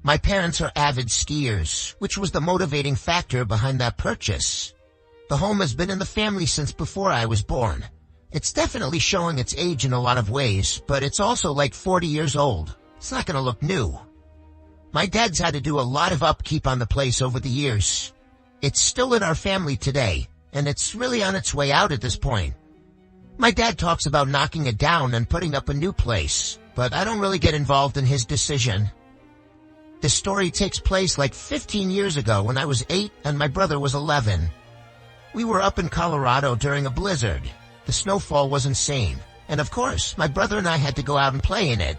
My parents are avid skiers, which was the motivating factor behind that purchase. The home has been in the family since before I was born. It's definitely showing its age in a lot of ways, but it's also like 40 years old. It's not gonna look new. My dad's had to do a lot of upkeep on the place over the years. It's still in our family today, and it's really on its way out at this point. My dad talks about knocking it down and putting up a new place, but I don't really get involved in his decision. The story takes place like 15 years ago when I was 8 and my brother was 11. We were up in Colorado during a blizzard. The snowfall was insane, and of course, my brother and I had to go out and play in it.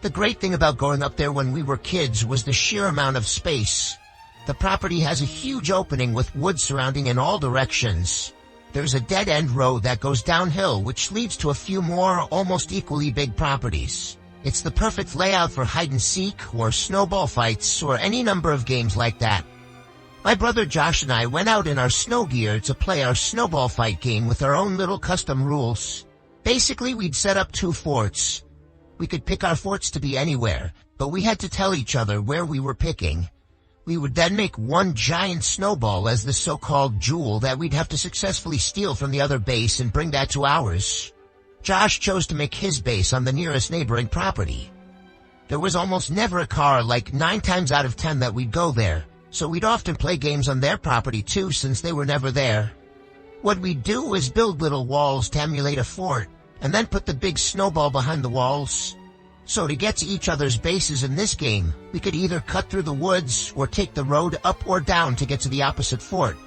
The great thing about going up there when we were kids was the sheer amount of space. The property has a huge opening with wood surrounding in all directions. There's a dead-end road that goes downhill which leads to a few more almost equally big properties. It's the perfect layout for hide-and-seek or snowball fights or any number of games like that. My brother Josh and I went out in our snow gear to play our snowball fight game with our own little custom rules. Basically, we'd set up 2 forts. We could pick our forts to be anywhere, but we had to tell each other where we were picking. We would then make one giant snowball as the so-called jewel that we'd have to successfully steal from the other base and bring that to ours. Josh chose to make his base on the nearest neighboring property. There was almost never a car, like 9 times out of 10 that we'd go there, so we'd often play games on their property too since they were never there. What we'd do is build little walls to emulate a fort, and then put the big snowball behind the walls. So to get to each other's bases in this game, we could either cut through the woods or take the road up or down to get to the opposite fort.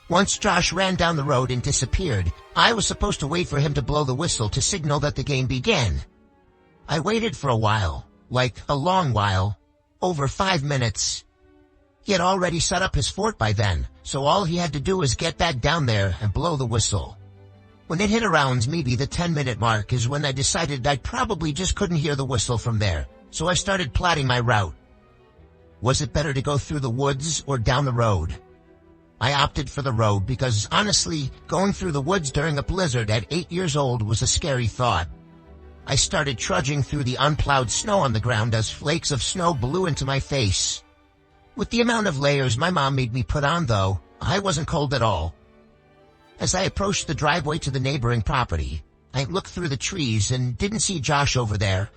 Once Josh ran down the road and disappeared, I was supposed to wait for him to blow the whistle to signal that the game began. I waited for a while, like a long while, over 5 minutes. He had already set up his fort by then, so all he had to do was get back down there and blow the whistle. When it hit around maybe the 10-minute mark is when I decided I probably just couldn't hear the whistle from there, so I started plotting my route. Was it better to go through the woods or down the road? I opted for the road because, honestly, going through the woods during a blizzard at 8 years old was a scary thought. I started trudging through the unplowed snow on the ground as flakes of snow blew into my face. With the amount of layers my mom made me put on, though, I wasn't cold at all. As I approached the driveway to the neighboring property, I looked through the trees and didn't see Josh over there.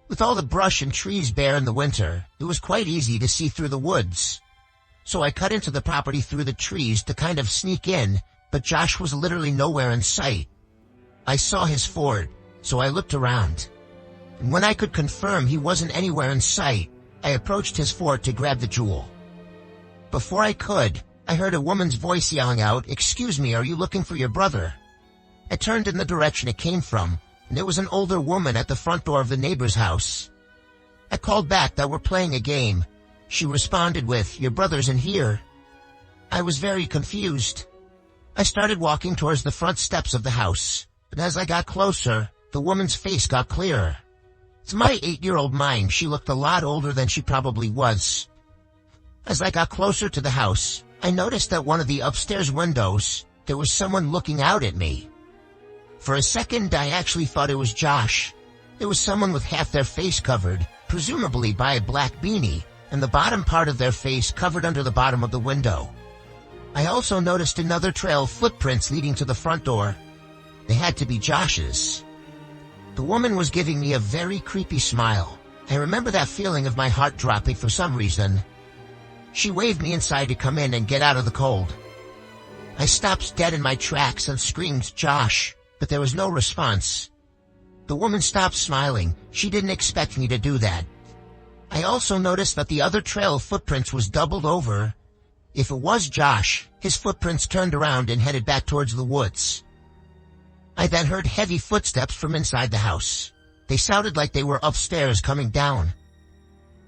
With all the brush and trees bare in the winter, it was quite easy to see through the woods. So I cut into the property through the trees to kind of sneak in, but Josh was literally nowhere in sight. I saw his fort, so I looked around. And when I could confirm he wasn't anywhere in sight, I approached his fort to grab the jewel. Before I could, I heard a woman's voice yelling out, "Excuse me, are you looking for your brother?" I turned in the direction it came from, and there was an older woman at the front door of the neighbor's house. I called back that we're playing a game. She responded with, "Your brother's in here." I was very confused. I started walking towards the front steps of the house, but as I got closer, the woman's face got clearer. To my 8-year-old mind, she looked a lot older than she probably was. As I got closer to the house, I noticed that one of the upstairs windows, there was someone looking out at me. For a second, I actually thought it was Josh. There was someone with half their face covered, presumably by a black beanie, and the bottom part of their face covered under the bottom of the window. I also noticed another trail of footprints leading to the front door. They had to be Josh's. The woman was giving me a very creepy smile. I remember that feeling of my heart dropping for some reason. She waved me inside to come in and get out of the cold. I stopped dead in my tracks and screamed, "Josh," but there was no response. The woman stopped smiling. She didn't expect me to do that. I also noticed that the other trail of footprints was doubled over. If it was Josh, his footprints turned around and headed back towards the woods. I then heard heavy footsteps from inside the house. They sounded like they were upstairs coming down.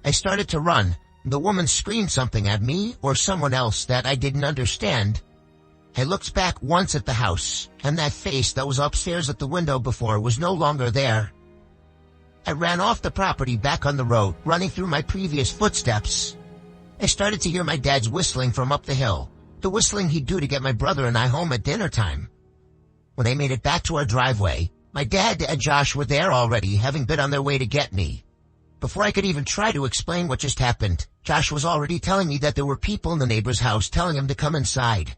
I started to run. The woman screamed something at me or someone else that I didn't understand. I looked back once at the house, and that face that was upstairs at the window before was no longer there. I ran off the property back on the road, running through my previous footsteps. I started to hear my dad's whistling from up the hill, the whistling he'd do to get my brother and I home at dinner time. When I made it back to our driveway, my dad and Josh were there already, having been on their way to get me. Before I could even try to explain what just happened, Josh was already telling me that there were people in the neighbor's house telling him to come inside.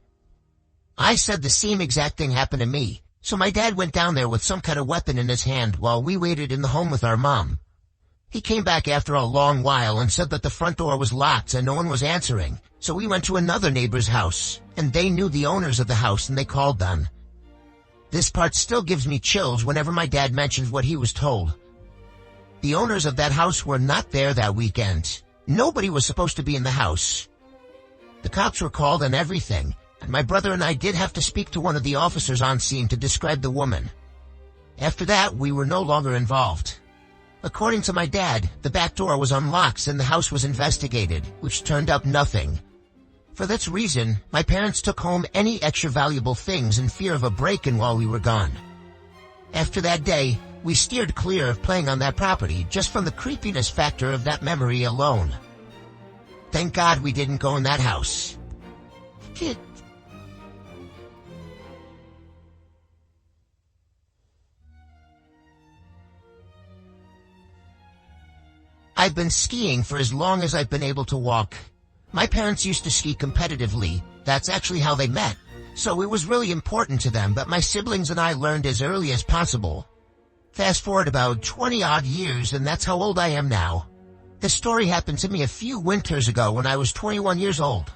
I said the same exact thing happened to me, so my dad went down there with some kind of weapon in his hand while we waited in the home with our mom. He came back after a long while and said that the front door was locked and no one was answering, so we went to another neighbor's house, and they knew the owners of the house and they called them. This part still gives me chills whenever my dad mentions what he was told. The owners of that house were not there that weekend. Nobody was supposed to be in the house. The cops were called and everything, and my brother and I did have to speak to one of the officers on scene to describe the woman. After that, we were no longer involved. According to my dad, the back door was unlocked and the house was investigated, which turned up nothing. For this reason, my parents took home any extra valuable things in fear of a break-in while we were gone. After that day, we steered clear of playing on that property just from the creepiness factor of that memory alone. Thank God we didn't go in that house. Kid. I've been skiing for as long as I've been able to walk. My parents used to ski competitively. That's actually how they met. So it was really important to them that my siblings and I learned as early as possible. Fast forward about 20-odd years and that's how old I am now. This story happened to me a few winters ago when I was 21 years old.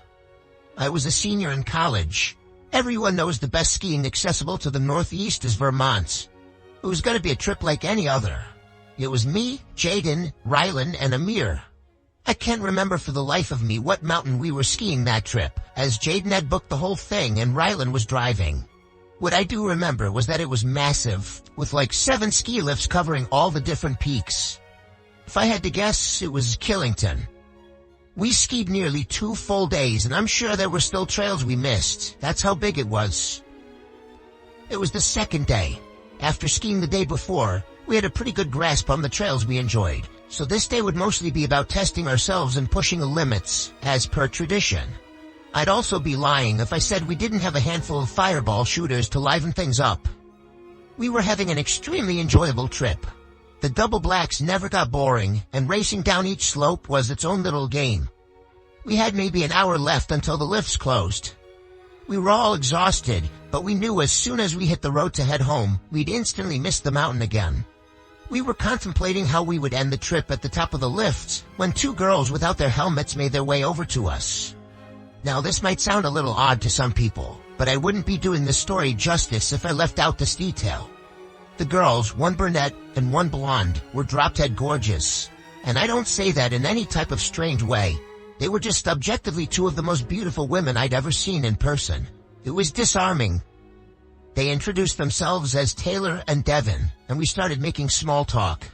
I was a senior in college. Everyone knows the best skiing accessible to the Northeast is Vermont. It was going to be a trip like any other. It was me, Jaden, Rylan, and Amir. I can't remember for the life of me what mountain we were skiing that trip, as Jaden had booked the whole thing and Rylan was driving. What I do remember was that it was massive, with like 7 ski lifts covering all the different peaks. If I had to guess, it was Killington. We skied nearly 2 full days, and I'm sure there were still trails we missed. That's how big it was. It was the second day. After skiing the day before, we had a pretty good grasp on the trails we enjoyed, so this day would mostly be about testing ourselves and pushing the limits, as per tradition. I'd also be lying if I said we didn't have a handful of fireball shooters to liven things up. We were having an extremely enjoyable trip. The double blacks never got boring, and racing down each slope was its own little game. We had maybe an hour left until the lifts closed. We were all exhausted, but we knew as soon as we hit the road to head home, we'd instantly miss the mountain again. We were contemplating how we would end the trip at the top of the lifts when 2 girls without their helmets made their way over to us. Now this might sound a little odd to some people, but I wouldn't be doing this story justice if I left out this detail. The girls, one brunette and one blonde, were drop-dead gorgeous. And I don't say that in any type of strange way. They were just objectively 2 of the most beautiful women I'd ever seen in person. It was disarming. They introduced themselves as Taylor and Devin, and we started making small talk.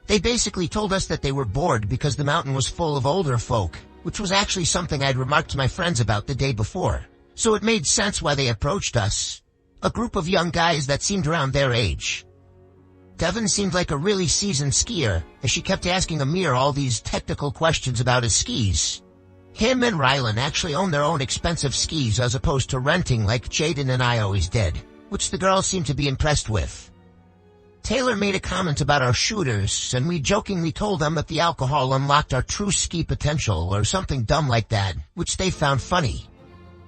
They basically told us that they were bored because the mountain was full of older folk, which was actually something I'd remarked to my friends about the day before. So it made sense why they approached us. A group of young guys that seemed around their age. Devin seemed like a really seasoned skier, as she kept asking Amir all these technical questions about his skis. Him and Rylan actually owned their own expensive skis as opposed to renting like Jaden and I always did, which the girls seemed to be impressed with. Taylor made a comment about our shooters, and we jokingly told them that the alcohol unlocked our true ski potential or something dumb like that, which they found funny.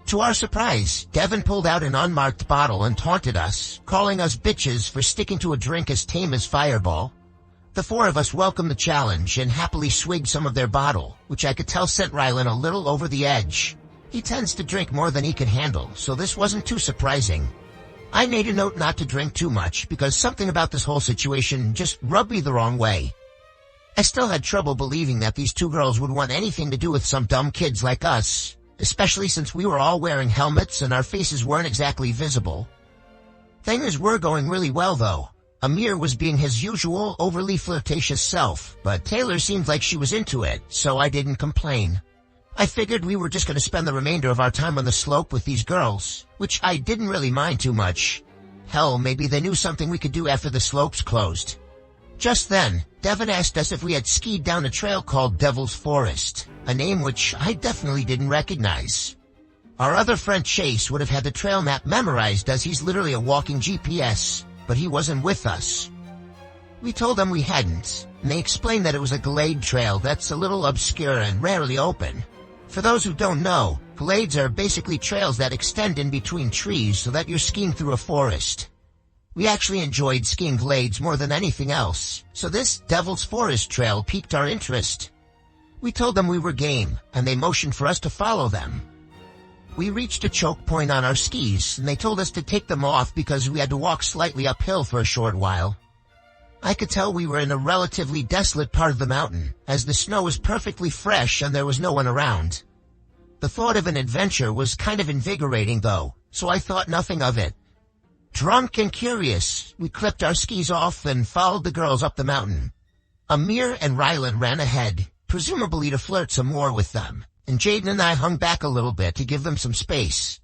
To our surprise, Devin pulled out an unmarked bottle and taunted us, calling us bitches for sticking to a drink as tame as Fireball. The 4 of us welcomed the challenge and happily swigged some of their bottle, which I could tell sent Rylan a little over the edge. He tends to drink more than he can handle, so this wasn't too surprising. I made a note not to drink too much because something about this whole situation just rubbed me the wrong way. I still had trouble believing that these 2 girls would want anything to do with some dumb kids like us, especially since we were all wearing helmets and our faces weren't exactly visible. Things were going really well though. Amir was being his usual overly flirtatious self, but Taylor seemed like she was into it, so I didn't complain. I figured we were just going to spend the remainder of our time on the slope with these girls, which I didn't really mind too much. Hell, maybe they knew something we could do after the slopes closed. Just then, Devin asked us if we had skied down a trail called Devil's Forest, a name which I definitely didn't recognize. Our other friend Chase would have had the trail map memorized as he's literally a walking GPS, but he wasn't with us. We told him we hadn't, and they explained that it was a glade trail that's a little obscure and rarely open. For those who don't know, glades are basically trails that extend in between trees so that you're skiing through a forest. We actually enjoyed skiing glades more than anything else, so this Devil's Forest trail piqued our interest. We told them we were game, and they motioned for us to follow them. We reached a choke point on our skis, and they told us to take them off because we had to walk slightly uphill for a short while. I could tell we were in a relatively desolate part of the mountain, as the snow was perfectly fresh and there was no one around. The thought of an adventure was kind of invigorating though, so I thought nothing of it. Drunk and curious, we clipped our skis off and followed the girls up the mountain. Amir and Rylan ran ahead, presumably to flirt some more with them, and Jaden and I hung back a little bit to give them some space.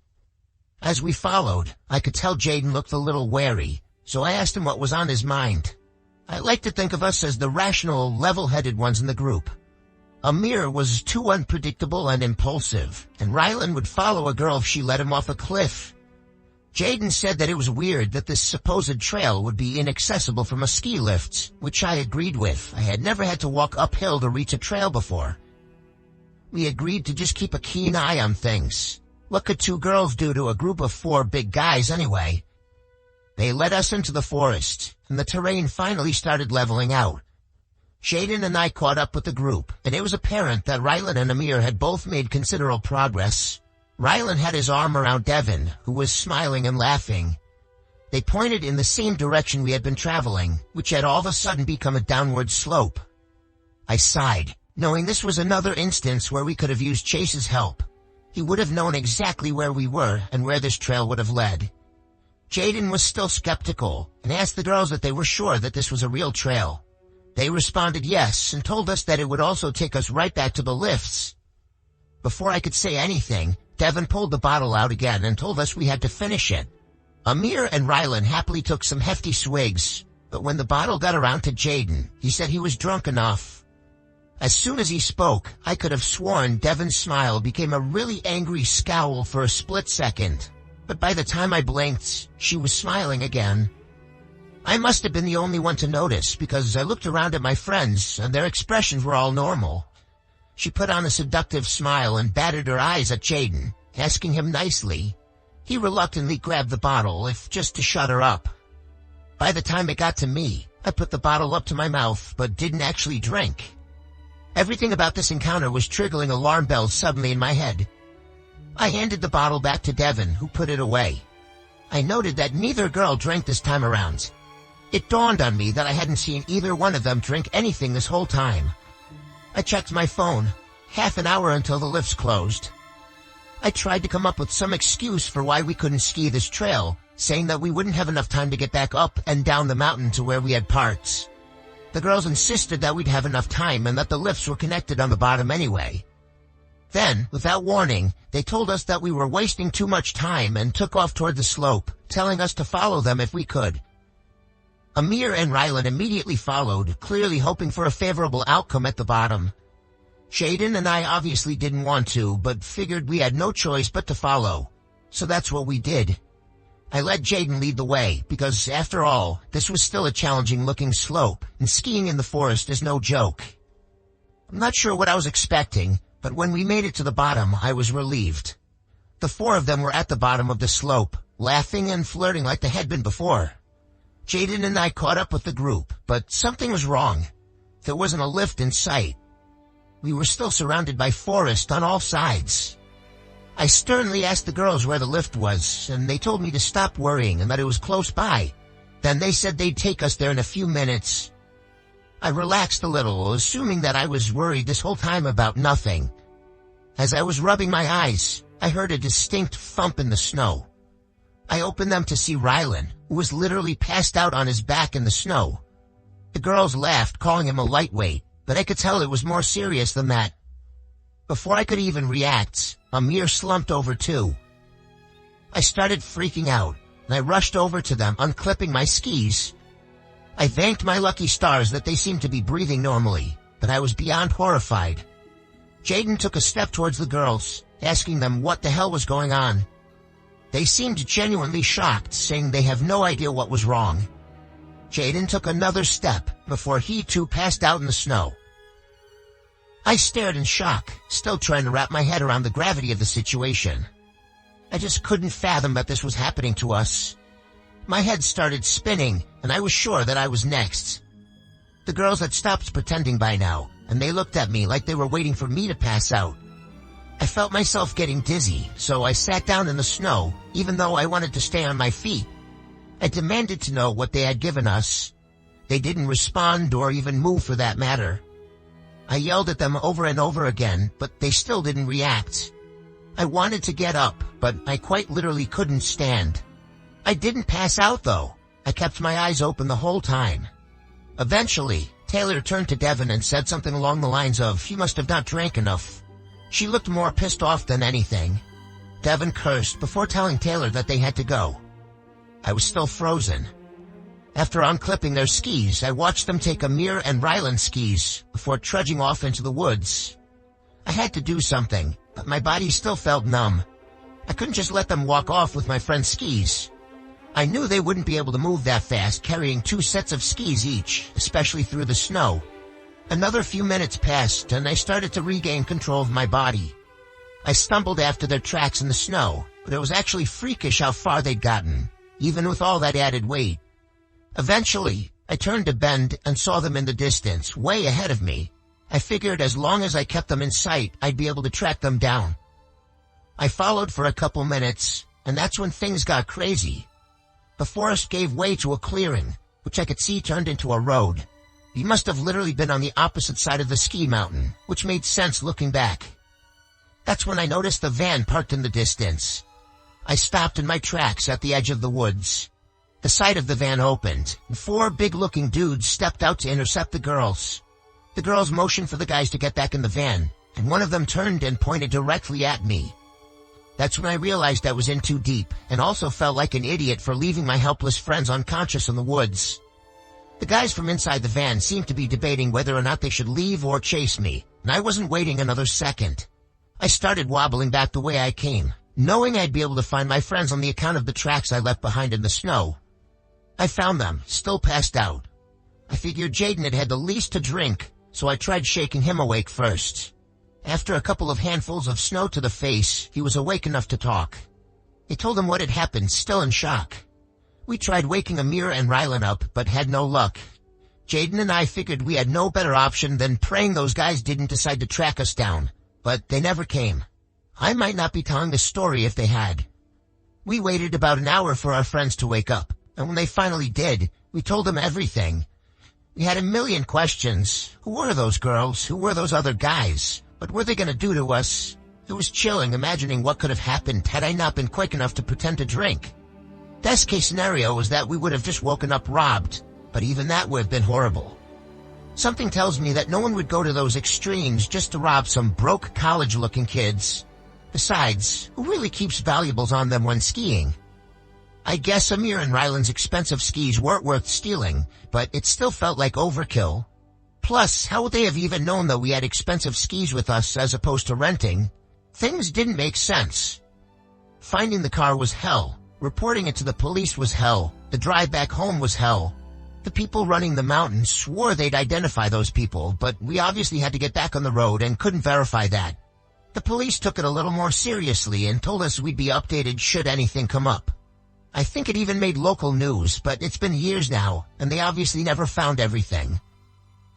As we followed, I could tell Jaden looked a little wary, so I asked him what was on his mind. I like to think of us as the rational, level-headed ones in the group. Amir was too unpredictable and impulsive, and Rylan would follow a girl if she led him off a cliff. Jaden said that it was weird that this supposed trail would be inaccessible from a ski lift, which I agreed with. I had never had to walk uphill to reach a trail before. We agreed to just keep a keen eye on things. What could two girls do to a group of 4 big guys anyway? They led us into the forest, and the terrain finally started leveling out. Jaden and I caught up with the group, and it was apparent that Rylan and Amir had both made considerable progress. Rylan had his arm around Devin, who was smiling and laughing. They pointed in the same direction we had been traveling, which had all of a sudden become a downward slope. I sighed, knowing this was another instance where we could have used Chase's help. He would have known exactly where we were and where this trail would have led. Jaden was still skeptical, and asked the girls if they were sure that this was a real trail. They responded yes, and told us that it would also take us right back to the lifts. Before I could say anything, Devin pulled the bottle out again and told us we had to finish it. Amir and Rylan happily took some hefty swigs, but when the bottle got around to Jaden, he said he was drunk enough. As soon as he spoke, I could have sworn Devin's smile became a really angry scowl for a split second. But by the time I blinked, she was smiling again. I must have been the only one to notice, because I looked around at my friends, and their expressions were all normal. She put on a seductive smile and batted her eyes at Jaden, asking him nicely. He reluctantly grabbed the bottle, if just to shut her up. By the time it got to me, I put the bottle up to my mouth, but didn't actually drink. Everything about this encounter was triggering alarm bells suddenly in my head. I handed the bottle back to Devin, who put it away. I noted that neither girl drank this time around. It dawned on me that I hadn't seen either one of them drink anything this whole time. I checked my phone, half an hour until the lifts closed. I tried to come up with some excuse for why we couldn't ski this trail, saying that we wouldn't have enough time to get back up and down the mountain to where we had parked. The girls insisted that we'd have enough time and that the lifts were connected on the bottom anyway. Then, without warning, they told us that we were wasting too much time and took off toward the slope, telling us to follow them if we could. Amir and Rylan immediately followed, clearly hoping for a favorable outcome at the bottom. Jaden and I obviously didn't want to, but figured we had no choice but to follow. So that's what we did. I let Jaden lead the way, because after all, this was still a challenging-looking slope, and skiing in the forest is no joke. I'm not sure what I was expecting, but when we made it to the bottom, I was relieved. The 4 of them were at the bottom of the slope, laughing and flirting like they had been before. Jaden and I caught up with the group, but something was wrong. There wasn't a lift in sight. We were still surrounded by forest on all sides. I sternly asked the girls where the lift was, and they told me to stop worrying and that it was close by. Then they said they'd take us there in a few minutes. I relaxed a little, assuming that I was worried this whole time about nothing. As I was rubbing my eyes, I heard a distinct thump in the snow. I opened them to see Rylan, who was literally passed out on his back in the snow. The girls laughed, calling him a lightweight, but I could tell it was more serious than that. Before I could even react, Amir slumped over too. I started freaking out, and I rushed over to them, unclipping my skis. I thanked my lucky stars that they seemed to be breathing normally, but I was beyond horrified. Jaden took a step towards the girls, asking them what the hell was going on. They seemed genuinely shocked, saying they have no idea what was wrong. Jaden took another step before he too passed out in the snow. I stared in shock, still trying to wrap my head around the gravity of the situation. I just couldn't fathom that this was happening to us. My head started spinning, and I was sure that I was next. The girls had stopped pretending by now, and they looked at me like they were waiting for me to pass out. I felt myself getting dizzy, so I sat down in the snow, even though I wanted to stay on my feet. I demanded to know what they had given us. They didn't respond or even move for that matter. I yelled at them over and over again, but they still didn't react. I wanted to get up, but I quite literally couldn't stand. I didn't pass out though. I kept my eyes open the whole time. Eventually, Taylor turned to Devin and said something along the lines of, "You must have not drank enough." She looked more pissed off than anything. Devin cursed before telling Taylor that they had to go. I was still frozen. After unclipping their skis, I watched them take Amir and Ryland's skis before trudging off into the woods. I had to do something, but my body still felt numb. I couldn't just let them walk off with my friend's skis. I knew they wouldn't be able to move that fast carrying 2 sets of skis each, especially through the snow. Another few minutes passed and I started to regain control of my body. I stumbled after their tracks in the snow, but it was actually freakish how far they'd gotten, even with all that added weight. Eventually, I turned a bend and saw them in the distance, way ahead of me. I figured as long as I kept them in sight, I'd be able to track them down. I followed for a couple minutes, and that's when things got crazy. The forest gave way to a clearing, which I could see turned into a road. We must have literally been on the opposite side of the ski mountain, which made sense looking back. That's when I noticed the van parked in the distance. I stopped in my tracks at the edge of the woods. The side of the van opened, and 4 big-looking dudes stepped out to intercept the girls. The girls motioned for the guys to get back in the van, and one of them turned and pointed directly at me. That's when I realized I was in too deep, and also felt like an idiot for leaving my helpless friends unconscious in the woods. The guys from inside the van seemed to be debating whether or not they should leave or chase me, and I wasn't waiting another second. I started wobbling back the way I came, knowing I'd be able to find my friends on the account of the tracks I left behind in the snow. I found them, still passed out. I figured Jaden had had the least to drink, so I tried shaking him awake first. After a couple of handfuls of snow to the face, he was awake enough to talk. I told him what had happened, still in shock. We tried waking Amir and Rylan up, but had no luck. Jaden and I figured we had no better option than praying those guys didn't decide to track us down, but they never came. I might not be telling the story if they had. We waited about an hour for our friends to wake up, and when they finally did, we told them everything. We had a million questions. Who were those girls? Who were those other guys? What were they going to do to us? It was chilling imagining what could have happened had I not been quick enough to pretend to drink. Best case scenario was that we would have just woken up robbed, but even that would have been horrible. Something tells me that no one would go to those extremes just to rob some broke college-looking kids. Besides, who really keeps valuables on them when skiing? I guess Amir and Ryland's expensive skis weren't worth stealing, but it still felt like overkill. Plus, how would they have even known that we had expensive skis with us as opposed to renting? Things didn't make sense. Finding the car was hell. Reporting it to the police was hell. The drive back home was hell. The people running the mountain swore they'd identify those people, but we obviously had to get back on the road and couldn't verify that. The police took it a little more seriously and told us we'd be updated should anything come up. I think it even made local news, but it's been years now, and they obviously never found everything.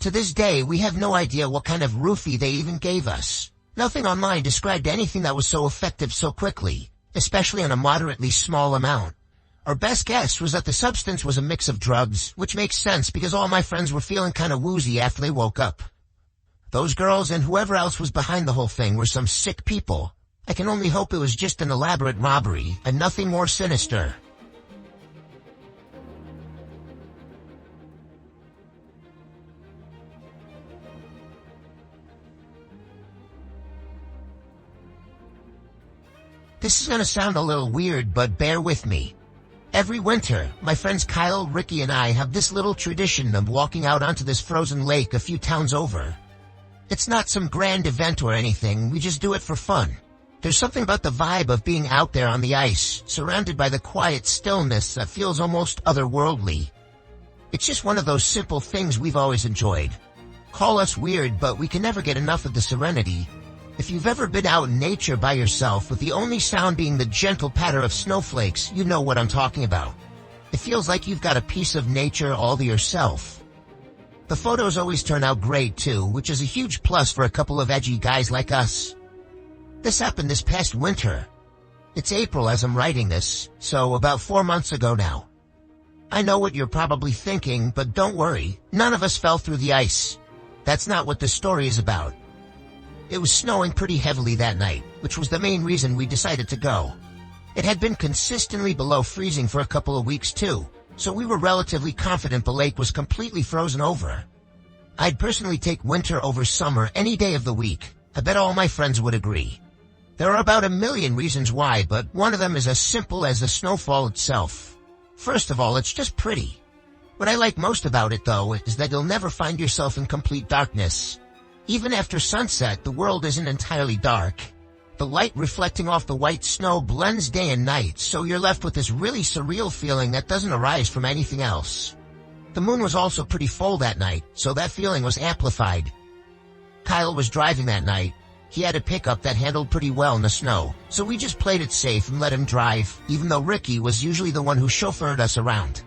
To this day, we have no idea what kind of roofie they even gave us. Nothing online described anything that was so effective so quickly, especially on a moderately small amount. Our best guess was that the substance was a mix of drugs, which makes sense because all my friends were feeling kind of woozy after they woke up. Those girls and whoever else was behind the whole thing were some sick people. I can only hope it was just an elaborate robbery and nothing more sinister. This is gonna sound a little weird, but bear with me. Every winter, my friends Kyle, Ricky, and I have this little tradition of walking out onto this frozen lake a few towns over. It's not some grand event or anything, we just do it for fun. There's something about the vibe of being out there on the ice, surrounded by the quiet stillness that feels almost otherworldly. It's just one of those simple things we've always enjoyed. Call us weird, but we can never get enough of the serenity. If you've ever been out in nature by yourself with the only sound being the gentle patter of snowflakes, you know what I'm talking about. It feels like you've got a piece of nature all to yourself. The photos always turn out great too, which is a huge plus for a couple of edgy guys like us. This happened this past winter. It's April as I'm writing this, so about 4 months ago now. I know what you're probably thinking, but don't worry, none of us fell through the ice. That's not what this story is about. It was snowing pretty heavily that night, which was the main reason we decided to go. It had been consistently below freezing for a couple of weeks too, so we were relatively confident the lake was completely frozen over. I'd personally take winter over summer any day of the week. I bet all my friends would agree. There are about a million reasons why, but one of them is as simple as the snowfall itself. First of all, it's just pretty. What I like most about it, though, is that you'll never find yourself in complete darkness. Even after sunset, the world isn't entirely dark. The light reflecting off the white snow blends day and night, so you're left with this really surreal feeling that doesn't arise from anything else. The moon was also pretty full that night, so that feeling was amplified. Kyle was driving that night. He had a pickup that handled pretty well in the snow, so we just played it safe and let him drive, even though Ricky was usually the one who chauffeured us around.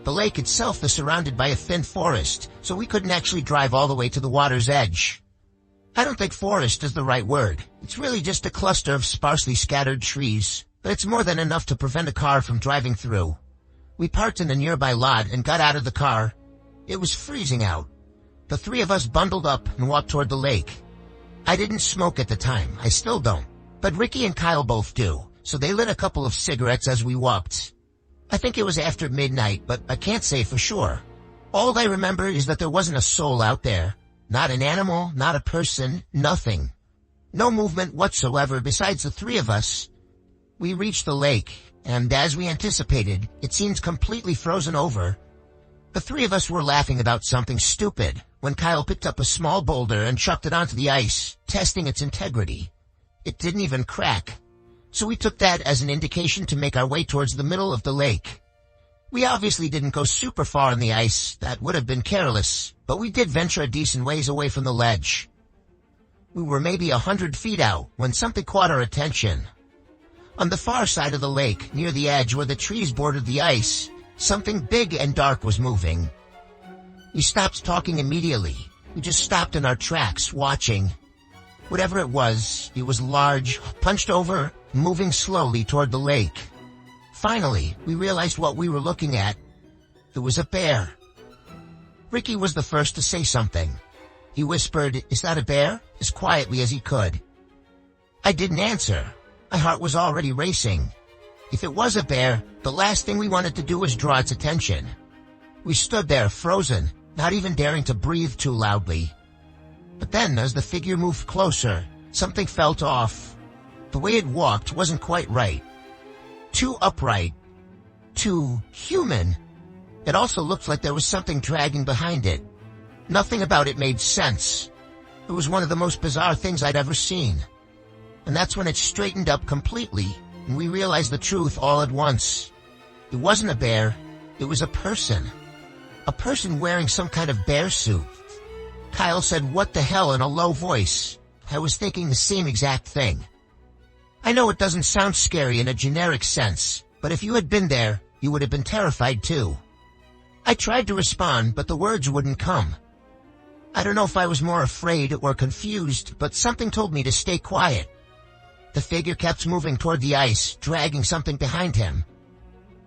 The lake itself is surrounded by a thin forest, so we couldn't actually drive all the way to the water's edge. I don't think forest is the right word. It's really just a cluster of sparsely scattered trees, but it's more than enough to prevent a car from driving through. We parked in a nearby lot and got out of the car. It was freezing out. The three of us bundled up and walked toward the lake. I didn't smoke at the time, I still don't, but Ricky and Kyle both do, so they lit a couple of cigarettes as we walked. I think it was after midnight, but I can't say for sure. All I remember is that there wasn't a soul out there. Not an animal, not a person, nothing. No movement whatsoever besides the three of us. We reached the lake, and as we anticipated, it seemed completely frozen over. The three of us were laughing about something stupid when Kyle picked up a small boulder and chucked it onto the ice, testing its integrity. It didn't even crack. So we took that as an indication to make our way towards the middle of the lake. We obviously didn't go super far on the ice, that would have been careless, but we did venture a decent ways away from the ledge. We were maybe 100 feet out when something caught our attention. On the far side of the lake, near the edge where the trees bordered the ice, something big and dark was moving. We stopped talking immediately. We just stopped in our tracks, watching. Whatever it was large, punched over, moving slowly toward the lake. Finally, we realized what we were looking at. It was a bear. Ricky was the first to say something. He whispered, "Is that a bear?" as quietly as he could. I didn't answer. My heart was already racing. If it was a bear, the last thing we wanted to do was draw its attention. We stood there, frozen, not even daring to breathe too loudly. But then, as the figure moved closer, something felt off. The way it walked wasn't quite right. Too upright. Too human. It also looked like there was something dragging behind it. Nothing about it made sense. It was one of the most bizarre things I'd ever seen. And that's when it straightened up completely, and we realized the truth all at once. It wasn't a bear. It was a person. A person wearing some kind of bear suit. Kyle said, "What the hell?" in a low voice. I was thinking the same exact thing. I know it doesn't sound scary in a generic sense, but if you had been there, you would have been terrified too. I tried to respond, but the words wouldn't come. I don't know if I was more afraid or confused, but something told me to stay quiet. The figure kept moving toward the ice, dragging something behind him.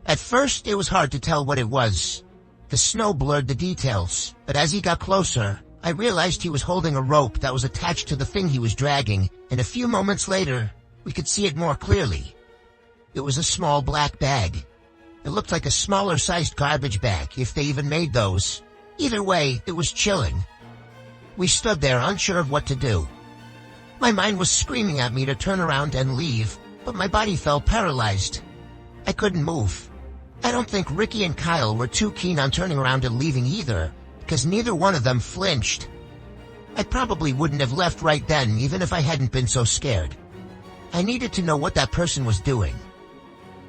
At first, it was hard to tell what it was. The snow blurred the details, but as he got closer, I realized he was holding a rope that was attached to the thing he was dragging, and a few moments later, we could see it more clearly. It was a small black bag. It looked like a smaller-sized garbage bag, if they even made those. Either way, it was chilling. We stood there unsure of what to do. My mind was screaming at me to turn around and leave, but my body felt paralyzed. I couldn't move. I don't think Ricky and Kyle were too keen on turning around and leaving either, because neither one of them flinched. I probably wouldn't have left right then even if I hadn't been so scared. I needed to know what that person was doing.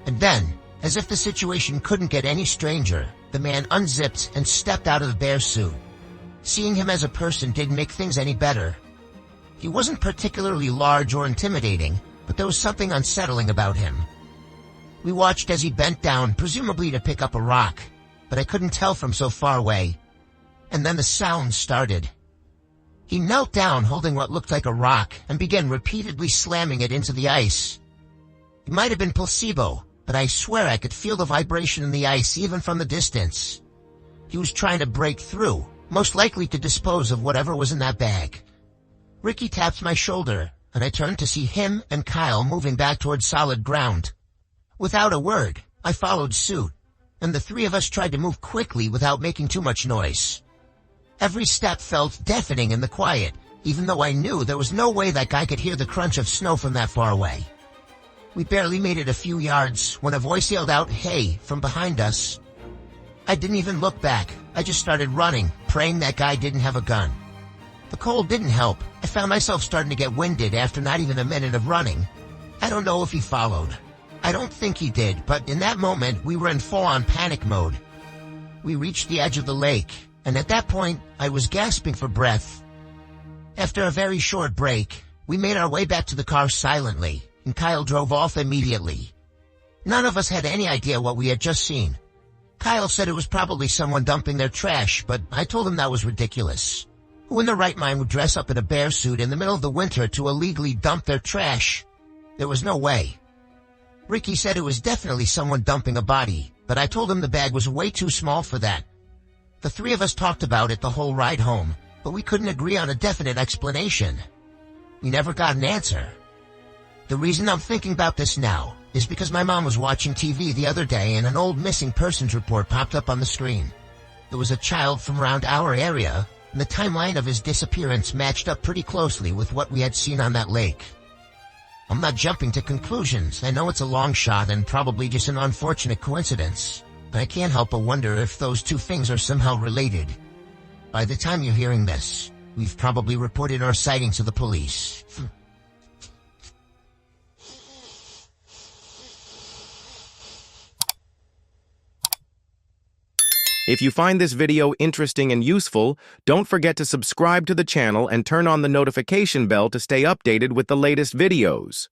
And then, As if the situation couldn't get any stranger, the man unzipped and stepped out of the bear suit. Seeing him as a person didn't make things any better. He wasn't particularly large or intimidating, but there was something unsettling about him. We watched as he bent down, presumably to pick up a rock, but I couldn't tell from so far away. And then the sound started. He knelt down holding what looked like a rock and began repeatedly slamming it into the ice. It might have been placebo, but I swear I could feel the vibration in the ice even from the distance. He was trying to break through, most likely to dispose of whatever was in that bag. Ricky tapped my shoulder, and I turned to see him and Kyle moving back towards solid ground. Without a word, I followed suit, and the three of us tried to move quickly without making too much noise. Every step felt deafening in the quiet, even though I knew there was no way that guy could hear the crunch of snow from that far away. We barely made it a few yards when a voice yelled out, "Hey," from behind us. I didn't even look back. I just started running, praying that guy didn't have a gun. The cold didn't help. I found myself starting to get winded after not even a minute of running. I don't know if he followed. I don't think he did, but in that moment, we were in full-on panic mode. We reached the edge of the lake, and at that point, I was gasping for breath. After a very short break, we made our way back to the car silently, and Kyle drove off immediately. None of us had any idea what we had just seen. Kyle said it was probably someone dumping their trash, but I told him that was ridiculous. Who in their right mind would dress up in a bear suit in the middle of the winter to illegally dump their trash? There was no way. Ricky said it was definitely someone dumping a body, but I told him the bag was way too small for that. The three of us talked about it the whole ride home, but we couldn't agree on a definite explanation. We never got an answer. The reason I'm thinking about this now is because my mom was watching TV the other day and an old missing persons report popped up on the screen. There was a child from around our area, and the timeline of his disappearance matched up pretty closely with what we had seen on that lake. I'm not jumping to conclusions. I know it's a long shot and probably just an unfortunate coincidence, but I can't help but wonder if those two things are somehow related. By the time you're hearing this, we've probably reported our sighting to the police. If you find this video interesting and useful, don't forget to subscribe to the channel and turn on the notification bell to stay updated with the latest videos.